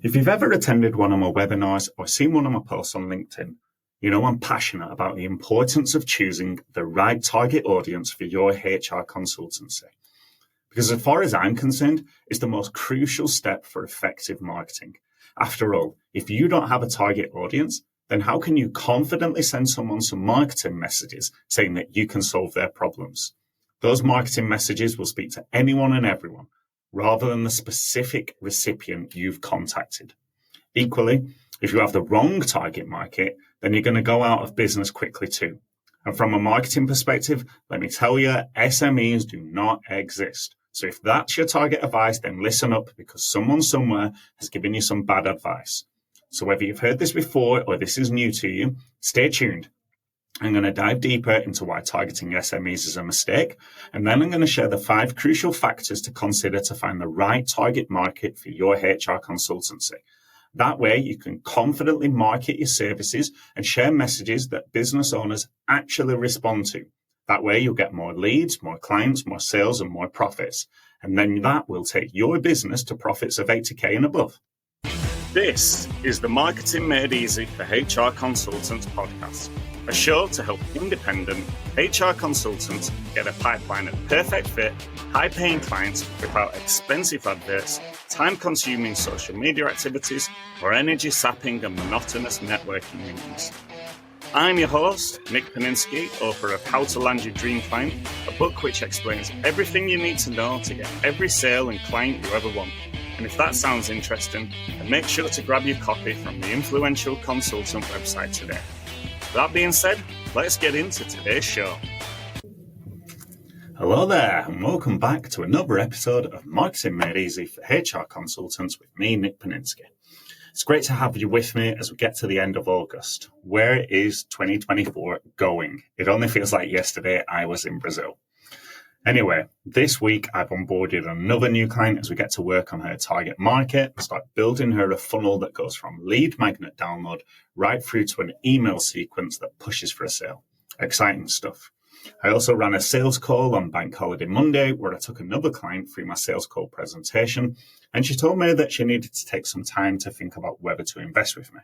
If you've ever attended one of my webinars or seen one of my posts on LinkedIn, you know I'm passionate about the importance of choosing the right target audience for your HR consultancy. Because as far as I'm concerned, it's the most crucial step for effective marketing. After all, if you don't have a target audience, then how can you confidently send someone some marketing messages saying that you can solve their problems? Those marketing messages will speak to anyone and everyone, rather than the specific recipient you've contacted. Equally, if you have the wrong target market, then you're going to go out of business quickly too. And from a marketing perspective, let me tell you, SMEs do not exist. So if that's your target advice, then listen up, because someone somewhere has given you some bad advice. So whether you've heard this before or this is new to you, stay tuned. I'm going to dive deeper into why targeting SMEs is a mistake, and then I'm going to share the 5 crucial factors to consider to find the right target market for your HR consultancy. That way, you can confidently market your services and share messages that business owners actually respond to. That way, you'll get more leads, more clients, more sales, and more profits. And then that will take your business to profits of 80K and above. This is the Marketing Made Easy for HR Consultants podcast, a show to help independent HR consultants get a pipeline of perfect fit, high-paying clients without expensive adverts, time-consuming social media activities, or energy-sapping and monotonous networking meetings. I'm your host, Nick Paninsky, author of How to Land Your Dream Client, a book which explains everything you need to know to get every sale and client you ever want. And if that sounds interesting, then make sure to grab your copy from the influential consultant website today. That being said, let's get into today's show. Hello there, and welcome back to another episode of Marketing Made Easy for HR Consultants with me, Nick Paninsky. It's great to have you with me as we get to the end of August. Where is 2024 going? It only feels like yesterday I was in Brazil. Anyway, this week I've onboarded another new client as we get to work on her target market and start building her a funnel that goes from lead magnet download right through to an email sequence that pushes for a sale. Exciting stuff. I also ran a sales call on Bank Holiday Monday where I took another client through my sales call presentation, and she told me that she needed to take some time to think about whether to invest with me.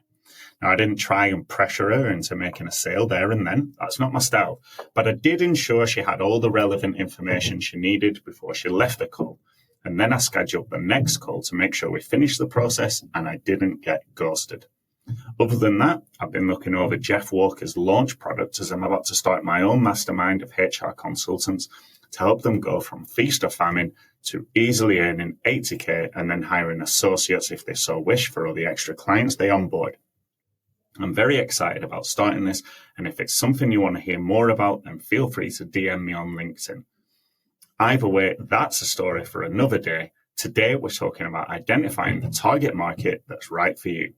Now, I didn't try and pressure her into making a sale there and then. That's not my style. But I did ensure she had all the relevant information she needed before she left the call. And then I scheduled the next call to make sure we finished the process and I didn't get ghosted. Other than that, I've been looking over Jeff Walker's launch product as I'm about to start my own mastermind of HR consultants to help them go from feast or famine to easily earning 80K and then hiring associates if they so wish for all the extra clients they onboard. I'm very excited about starting this, and if it's something you want to hear more about, then feel free to DM me on LinkedIn. Either way, that's a story for another day. Today, we're talking about identifying the target market that's right for you.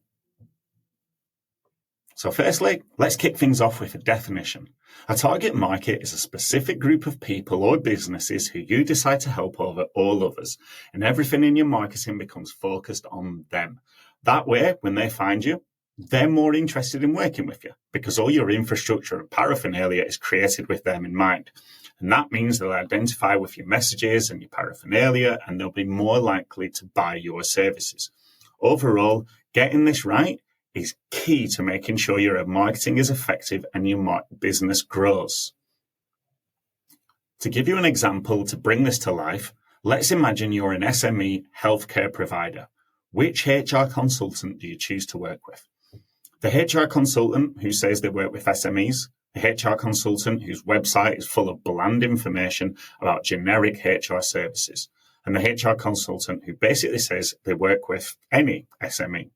So firstly, let's kick things off with a definition. A target market is a specific group of people or businesses who you decide to help over all others, and everything in your marketing becomes focused on them. That way, when they find you, they're more interested in working with you because all your infrastructure and paraphernalia is created with them in mind. And that means they'll identify with your messages and your paraphernalia, and they'll be more likely to buy your services. Overall, getting this right is key to making sure your marketing is effective and your business grows. To give you an example to bring this to life, let's imagine you're an SME healthcare provider. Which HR consultant do you choose to work with? The HR consultant who says they work with SMEs, the HR consultant whose website is full of bland information about generic HR services, and the HR consultant who basically says they work with any SME.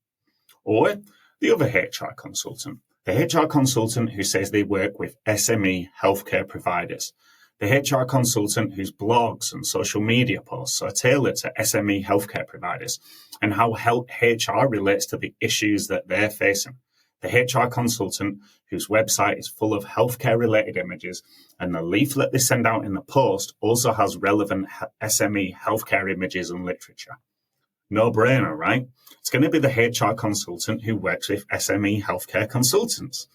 Or the other HR consultant, the HR consultant who says they work with SME healthcare providers, the HR consultant whose blogs and social media posts are tailored to SME healthcare providers and how HR relates to the issues that they're facing, the HR consultant whose website is full of healthcare-related images and the leaflet they send out in the post also has relevant SME healthcare images and literature. No brainer, right? It's going to be the HR consultant who works with SME healthcare consultants.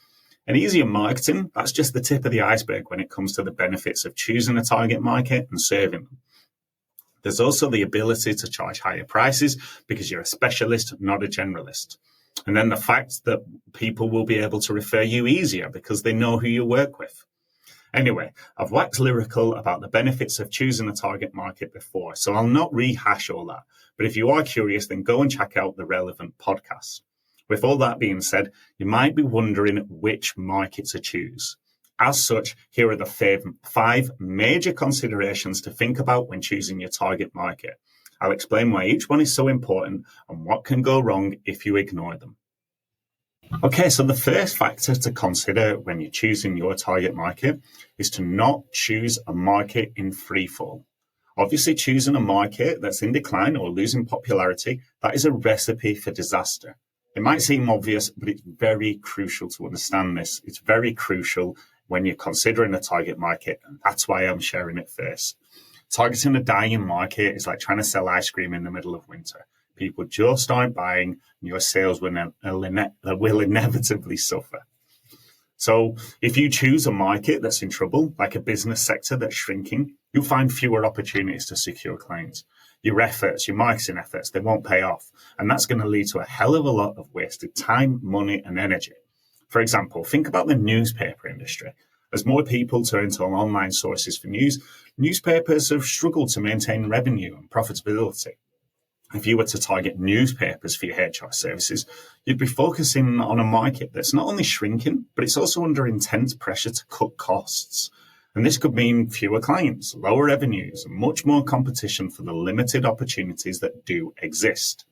And easier marketing, that's just the tip of the iceberg when it comes to the benefits of choosing a target market and serving them. There's also the ability to charge higher prices because you're a specialist, not a generalist. And then the fact that people will be able to refer you easier because they know who you work with. Anyway, I've waxed lyrical about the benefits of choosing a target market before, so I'll not rehash all that. But if you are curious, then go and check out the relevant podcasts. With all that being said, you might be wondering which market to choose. As such, here are the 5 major considerations to think about when choosing your target market. I'll explain why each one is so important and what can go wrong if you ignore them. Okay, so the first factor to consider when you're choosing your target market is to not choose a market in free fall. Obviously, choosing a market that's in decline or losing popularity, that is a recipe for disaster. It might seem obvious, but it's very crucial to understand this. It's very crucial when you're considering a target market, and that's why I'm sharing it first. Targeting a dying market is like trying to sell ice cream in the middle of winter. People just aren't buying, and your sales will inevitably suffer. So if you choose a market that's in trouble, like a business sector that's shrinking, you'll find fewer opportunities to secure clients. Your efforts, your marketing efforts, they won't pay off. And that's going to lead to a hell of a lot of wasted time, money, and energy. For example, think about the newspaper industry. As more people turn to online sources for news, newspapers have struggled to maintain revenue and profitability. If you were to target newspapers for your HR services, you'd be focusing on a market that's not only shrinking, but it's also under intense pressure to cut costs. And this could mean fewer clients, lower revenues, and much more competition for the limited opportunities that do exist.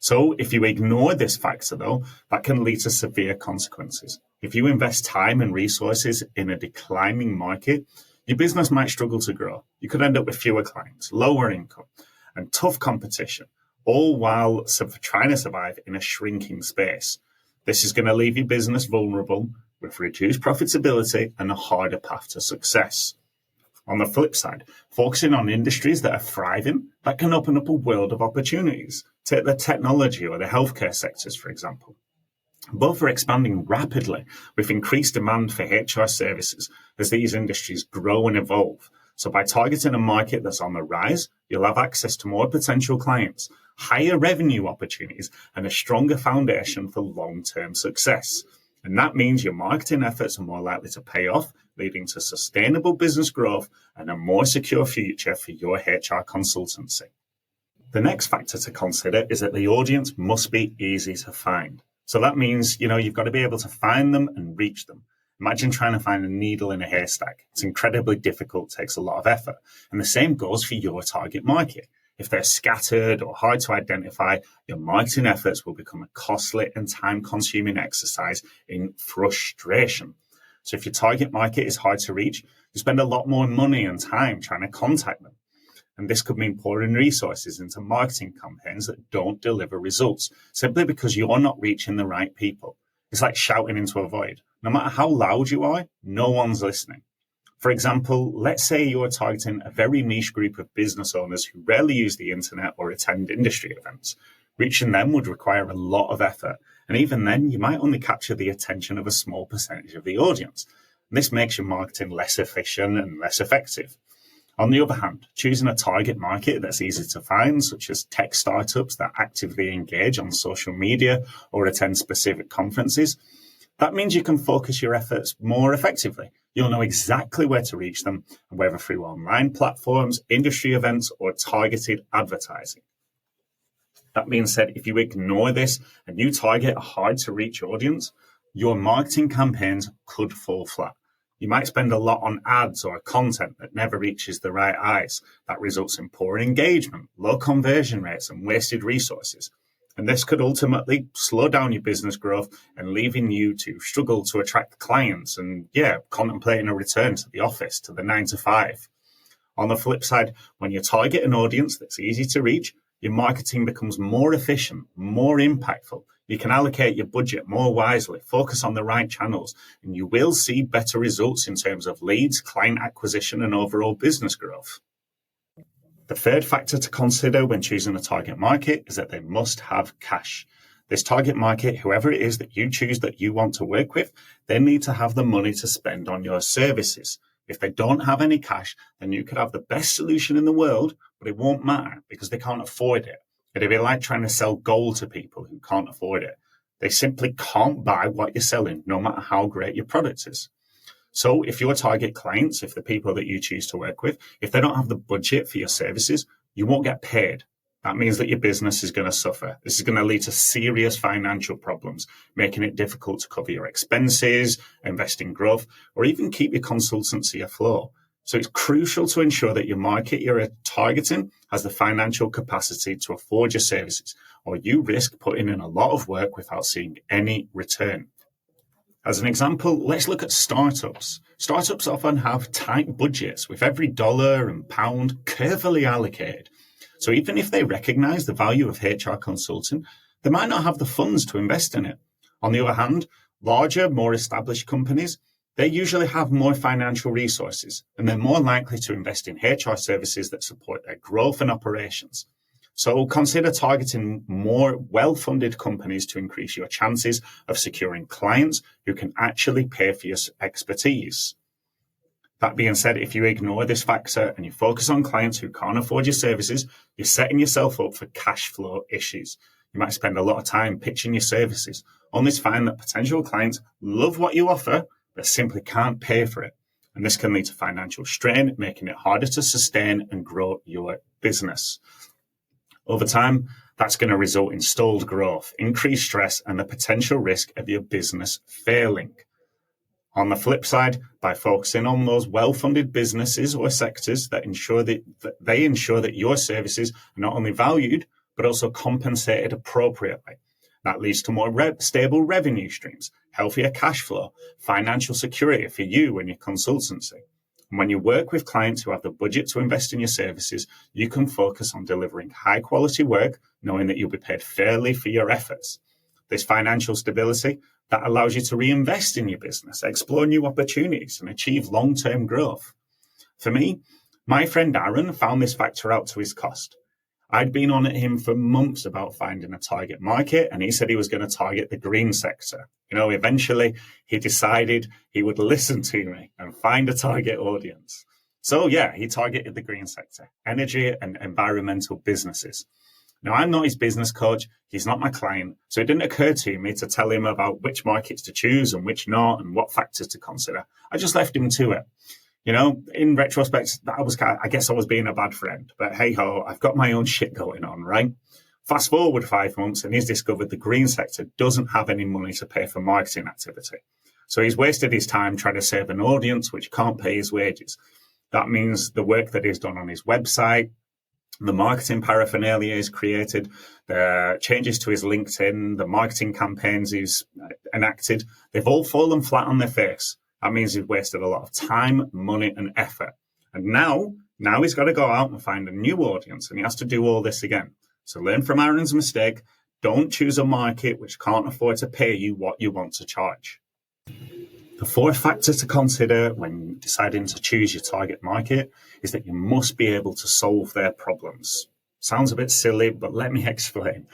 So if you ignore this factor, though, that can lead to severe consequences. If you invest time and resources in a declining market, your business might struggle to grow. You could end up with fewer clients, lower income, and tough competition, all while trying to survive in a shrinking space. This is going to leave your business vulnerable with reduced profitability and a harder path to success. On the flip side, focusing on industries that are thriving, that can open up a world of opportunities. Take the technology or the healthcare sectors, for example. Both are expanding rapidly with increased demand for HR services as these industries grow and evolve. So by targeting a market that's on the rise, you'll have access to more potential clients, higher revenue opportunities, and a stronger foundation for long-term success. And that means your marketing efforts are more likely to pay off, leading to sustainable business growth and a more secure future for your HR consultancy. The next factor to consider is that the audience must be easy to find. So that means, you've got to be able to find them and reach them. Imagine trying to find a needle in a haystack. It's incredibly difficult, takes a lot of effort. And the same goes for your target market. If they're scattered or hard to identify, your marketing efforts will become a costly and time-consuming exercise in frustration. So if your target market is hard to reach, you spend a lot more money and time trying to contact them. And this could mean pouring resources into marketing campaigns that don't deliver results, simply because you're not reaching the right people. It's like shouting into a void. No matter how loud you are, no one's listening. For example, let's say you're targeting a very niche group of business owners who rarely use the internet or attend industry events. Reaching them would require a lot of effort. And even then, you might only capture the attention of a small percentage of the audience. And this makes your marketing less efficient and less effective. On the other hand, choosing a target market that's easy to find, such as tech startups that actively engage on social media or attend specific conferences, that means you can focus your efforts more effectively. You'll know exactly where to reach them, whether through online platforms, industry events, or targeted advertising. That being said, if you ignore this and you target a hard-to-reach audience, your marketing campaigns could fall flat. You might spend a lot on ads or content that never reaches the right eyes. That results in poor engagement, low conversion rates, and wasted resources. And this could ultimately slow down your business growth and leaving you to struggle to attract clients and, contemplating a return to the office, to the 9 to 5. On the flip side, when you target an audience that's easy to reach, your marketing becomes more efficient, more impactful. You can allocate your budget more wisely, focus on the right channels, and you will see better results in terms of leads, client acquisition, and overall business growth. The third factor to consider when choosing a target market is that they must have cash. This target market, whoever it is that you choose that you want to work with, they need to have the money to spend on your services. If they don't have any cash, then you could have the best solution in the world, but it won't matter because they can't afford it. It'd be like trying to sell gold to people who can't afford it. They simply can't buy what you're selling, no matter how great your product is. So if your target clients, if the people that you choose to work with, if they don't have the budget for your services, you won't get paid. That means that your business is going to suffer. This is going to lead to serious financial problems, making it difficult to cover your expenses, invest in growth, or even keep your consultancy afloat. So it's crucial to ensure that your market you're targeting has the financial capacity to afford your services, or you risk putting in a lot of work without seeing any return. As an example, let's look at startups. Startups often have tight budgets with every dollar and pound carefully allocated. So even if they recognize the value of HR consulting, they might not have the funds to invest in it. On the other hand, larger, more established companies, they usually have more financial resources and they're more likely to invest in HR services that support their growth and operations. So consider targeting more well-funded companies to increase your chances of securing clients who can actually pay for your expertise. That being said, if you ignore this factor and you focus on clients who can't afford your services, you're setting yourself up for cash flow issues. You might spend a lot of time pitching your services, only to find that potential clients love what you offer, but simply can't pay for it. And this can lead to financial strain, making it harder to sustain and grow your business. Over time, that's going to result in stalled growth, increased stress, and the potential risk of your business failing. On the flip side, by focusing on those well-funded businesses or sectors that ensure that your services are not only valued, but also compensated appropriately. That leads to more stable revenue streams, healthier cash flow, financial security for you and your consultancy. And when you work with clients who have the budget to invest in your services, you can focus on delivering high-quality work, knowing that you'll be paid fairly for your efforts. This financial stability that allows you to reinvest in your business, explore new opportunities, and achieve long-term growth. For me, my friend Aaron found this factor out to his cost. I'd been on at him for months about finding a target market, and he said he was going to target the green sector. Eventually he decided he would listen to me and find a target audience. So yeah, he targeted the green sector, energy and environmental businesses. Now, I'm not his business coach. He's not my client. So it didn't occur to me to tell him about which markets to choose and which not and what factors to consider. I just left him to it. In retrospect, I guess I was being a bad friend. But hey ho, I've got my own shit going on, right? Fast forward 5 months and he's discovered the green sector doesn't have any money to pay for marketing activity. So he's wasted his time trying to save an audience which can't pay his wages. That means the work that he's done on his website, the marketing paraphernalia he's created, the changes to his LinkedIn, the marketing campaigns he's enacted, they've all fallen flat on their face. That means he's wasted a lot of time, money, and effort. And now he's got to go out and find a new audience, and he has to do all this again. So learn from Aaron's mistake. Don't choose a market which can't afford to pay you what you want to charge. The fourth factor to consider when deciding to choose your target market is that you must be able to solve their problems. Sounds a bit silly, but let me explain.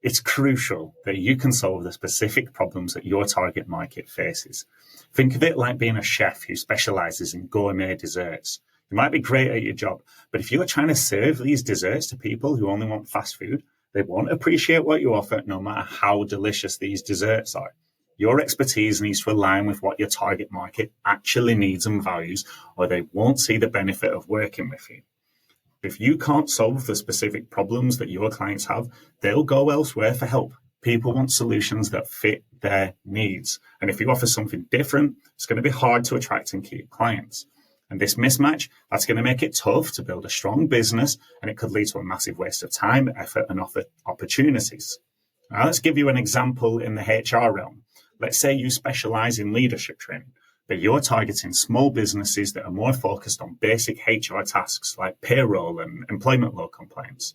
It's crucial that you can solve the specific problems that your target market faces. Think of it like being a chef who specializes in gourmet desserts. You might be great at your job, but if you're trying to serve these desserts to people who only want fast food, they won't appreciate what you offer no matter how delicious these desserts are. Your expertise needs to align with what your target market actually needs and values, or they won't see the benefit of working with you. If you can't solve the specific problems that your clients have, they'll go elsewhere for help. People want solutions that fit their needs. And if you offer something different, it's going to be hard to attract and keep clients. And this mismatch, that's going to make it tough to build a strong business, and it could lead to a massive waste of time, effort, and opportunities. Now, let's give you an example in the HR realm. Let's say you specialize in leadership training, but you're targeting small businesses that are more focused on basic HR tasks like payroll and employment law compliance.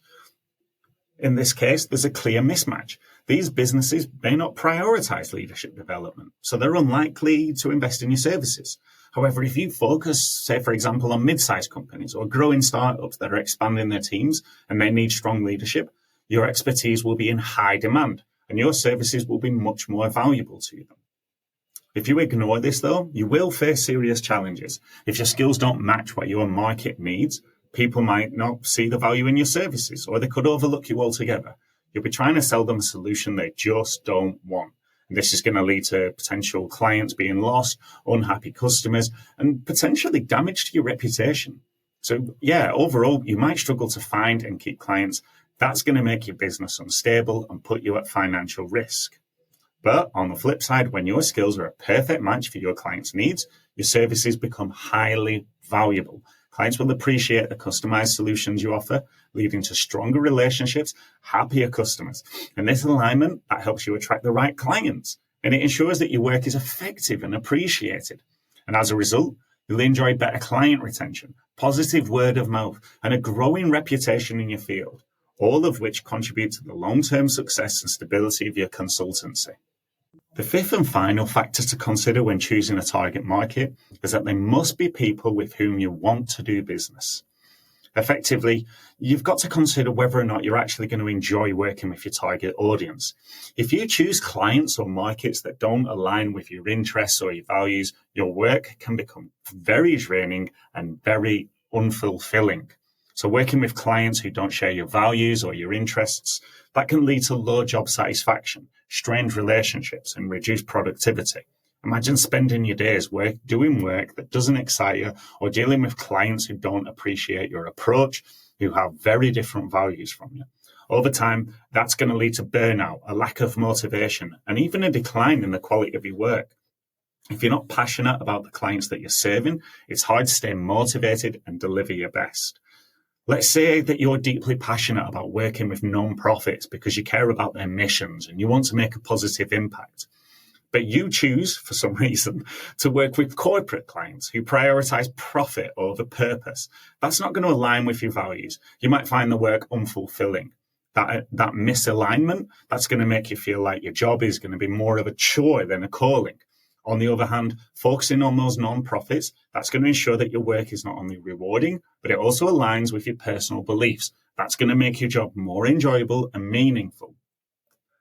In this case, there's a clear mismatch. These businesses may not prioritize leadership development, so they're unlikely to invest in your services. However, if you focus, say, for example, on mid-sized companies or growing startups that are expanding their teams and they need strong leadership, your expertise will be in high demand and your services will be much more valuable to them. If you ignore this, though, you will face serious challenges. If your skills don't match what your market needs, people might not see the value in your services, or they could overlook you altogether. You'll be trying to sell them a solution they just don't want. And this is going to lead to potential clients being lost, unhappy customers, and potentially damage to your reputation. So yeah, overall, you might struggle to find and keep clients. That's going to make your business unstable and put you at financial risk. But on the flip side, when your skills are a perfect match for your clients' needs, your services become highly valuable. Clients will appreciate the customized solutions you offer, leading to stronger relationships, happier customers. And this alignment, that helps you attract the right clients. And it ensures that your work is effective and appreciated. And as a result, you'll enjoy better client retention, positive word of mouth, and a growing reputation in your field, all of which contribute to the long-term success and stability of your consultancy. The fifth and final factor to consider when choosing a target market is that they must be people with whom you want to do business. Effectively, you've got to consider whether or not you're actually going to enjoy working with your target audience. If you choose clients or markets that don't align with your interests or your values, your work can become very draining and very unfulfilling. So working with clients who don't share your values or your interests, that can lead to low job satisfaction, strained relationships, and reduced productivity. Imagine spending your days doing work that doesn't excite you, or dealing with clients who don't appreciate your approach, who have very different values from you. Over time, that's going to lead to burnout, a lack of motivation, and even a decline in the quality of your work. If you're not passionate about the clients that you're serving, it's hard to stay motivated and deliver your best. Let's say that you're deeply passionate about working with non-profits because you care about their missions and you want to make a positive impact. But you choose, for some reason, to work with corporate clients who prioritize profit over purpose. That's not going to align with your values. You might find the work unfulfilling. That misalignment, that's going to make you feel like your job is going to be more of a chore than a calling. On the other hand, focusing on those non-profits, that's going to ensure that your work is not only rewarding, but it also aligns with your personal beliefs. That's going to make your job more enjoyable and meaningful.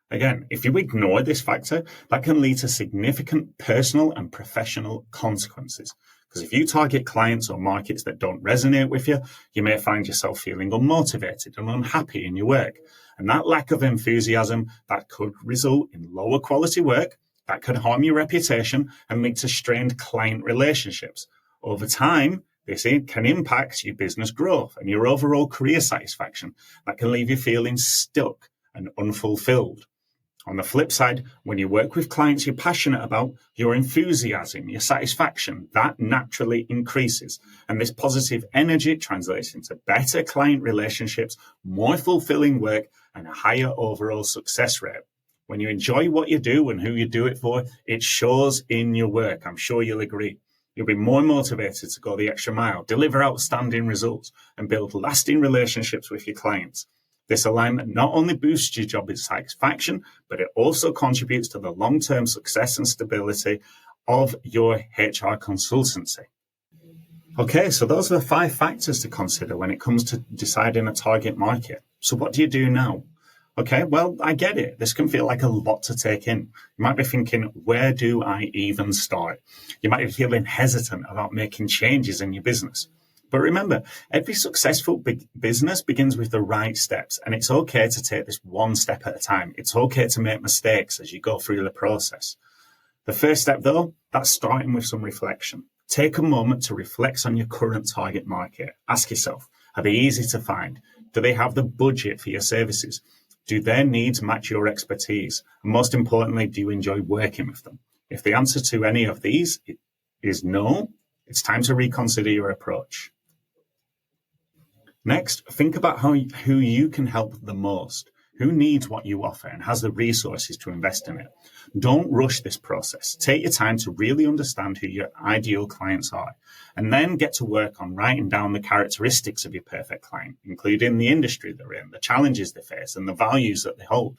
Again, if you ignore this factor, that can lead to significant personal and professional consequences. Because if you target clients or markets that don't resonate with you, you may find yourself feeling unmotivated and unhappy in your work. And that lack of enthusiasm, that could result in lower quality work, that could harm your reputation and lead to strained client relationships. Over time, this can impact your business growth and your overall career satisfaction. That can leave you feeling stuck and unfulfilled. On the flip side, when you work with clients you're passionate about, your enthusiasm, your satisfaction, that naturally increases. And this positive energy translates into better client relationships, more fulfilling work, and a higher overall success rate. When you enjoy what you do and who you do it for, it shows in your work. I'm sure you'll agree. You'll be more motivated to go the extra mile, deliver outstanding results, and build lasting relationships with your clients. This alignment not only boosts your job satisfaction, but it also contributes to the long-term success and stability of your HR consultancy. Okay, so those are the 5 factors to consider when it comes to deciding a target market. So what do you do now? Okay, well, I get it. This can feel like a lot to take in. You might be thinking, where do I even start? You might be feeling hesitant about making changes in your business. But remember, every successful business begins with the right steps, and it's okay to take this one step at a time. It's okay to make mistakes as you go through the process. The first step, though, that's starting with some reflection. Take a moment to reflect on your current target market. Ask yourself, are they easy to find? Do they have the budget for your services? Do their needs match your expertise? And most importantly, do you enjoy working with them? If the answer to any of these is no, it's time to reconsider your approach. Next, think about who you can help the most. Who needs what you offer and has the resources to invest in it? Don't rush this process. Take your time to really understand who your ideal clients are, and then get to work on writing down the characteristics of your perfect client, including the industry they're in, the challenges they face, and the values that they hold.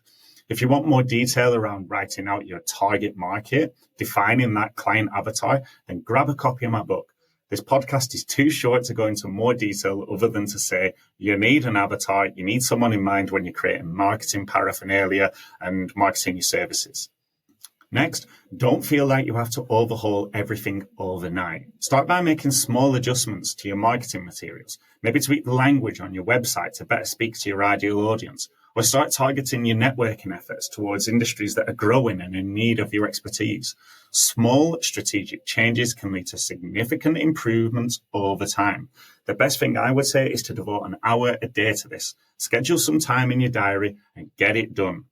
If you want more detail around writing out your target market, defining that client avatar, then grab a copy of my book. This podcast is too short to go into more detail other than to say you need an avatar, you need someone in mind when you're creating marketing paraphernalia and marketing your services. Next, don't feel like you have to overhaul everything overnight. Start by making small adjustments to your marketing materials. Maybe tweak the language on your website to better speak to your ideal audience, or start targeting your networking efforts towards industries that are growing and in need of your expertise. Small strategic changes can lead to significant improvements over time. The best thing I would say is to devote an hour a day to this. Schedule some time in your diary and get it done.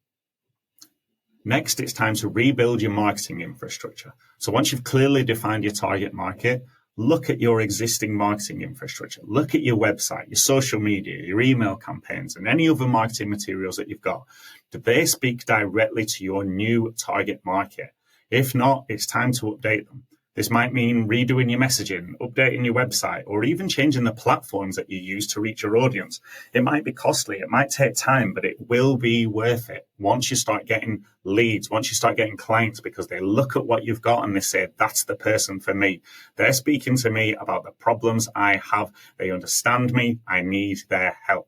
Next, it's time to rebuild your marketing infrastructure. So once you've clearly defined your target market, look at your existing marketing infrastructure. Look at your website, your social media, your email campaigns, and any other marketing materials that you've got. Do they speak directly to your new target market? If not, it's time to update them. This might mean redoing your messaging, updating your website, or even changing the platforms that you use to reach your audience. It might be costly, it might take time, but it will be worth it once you start getting leads, once you start getting clients, because they look at what you've got and they say, that's the person for me. They're speaking to me about the problems I have. They understand me. I need their help.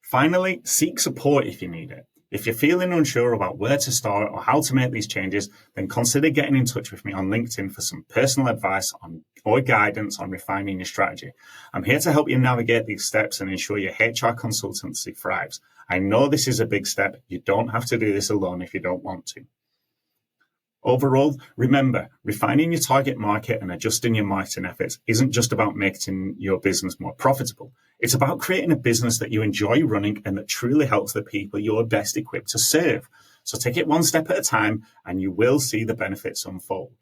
Finally, seek support if you need it. If you're feeling unsure about where to start or how to make these changes, then consider getting in touch with me on LinkedIn for some personal advice or guidance on refining your strategy. I'm here to help you navigate these steps and ensure your HR consultancy thrives. I know this is a big step. You don't have to do this alone if you don't want to. Overall, remember, refining your target market and adjusting your marketing efforts isn't just about making your business more profitable. It's about creating a business that you enjoy running and that truly helps the people you're best equipped to serve. So take it one step at a time and you will see the benefits unfold.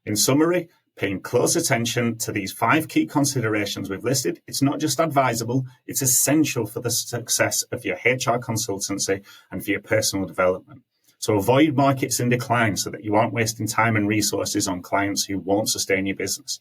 In summary, paying close attention to these 5 key considerations we've listed, it's not just advisable, it's essential for the success of your HR consultancy and for your personal development. So avoid markets in decline so that you aren't wasting time and resources on clients who won't sustain your business.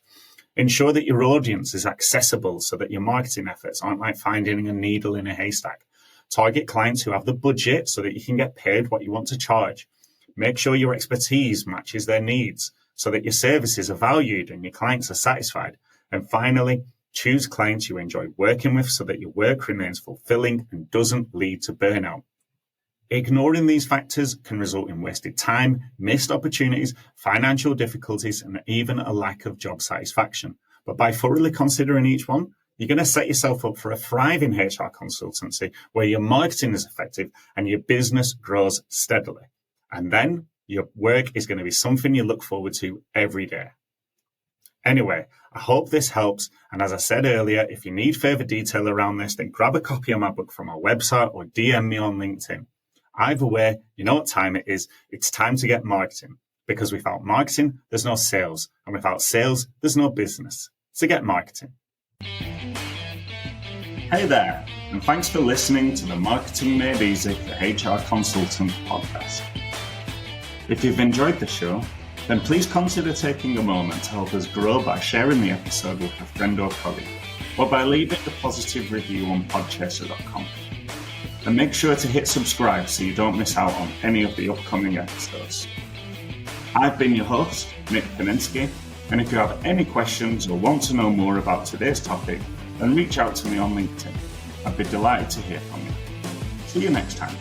Ensure that your audience is accessible so that your marketing efforts aren't like finding a needle in a haystack. Target clients who have the budget so that you can get paid what you want to charge. Make sure your expertise matches their needs so that your services are valued and your clients are satisfied. And finally, choose clients you enjoy working with so that your work remains fulfilling and doesn't lead to burnout. Ignoring these factors can result in wasted time, missed opportunities, financial difficulties, and even a lack of job satisfaction. But by thoroughly considering each one, you're going to set yourself up for a thriving HR consultancy where your marketing is effective and your business grows steadily. And then your work is going to be something you look forward to every day. Anyway, I hope this helps. And as I said earlier, if you need further detail around this, then grab a copy of my book from our website or DM me on LinkedIn. Either way, you know what time it is. It's time to get marketing, because without marketing, there's no sales. And without sales, there's no business. So get marketing. Hey there, and thanks for listening to the Marketing Made Easy for HR Consultant podcast. If you've enjoyed the show, then please consider taking a moment to help us grow by sharing the episode with a friend or colleague, or by leaving a positive review on podchaser.com. And make sure to hit subscribe so you don't miss out on any of the upcoming episodes. I've been your host, Nick Paninsky, and if you have any questions or want to know more about today's topic, then reach out to me on LinkedIn. I'd be delighted to hear from you. See you next time.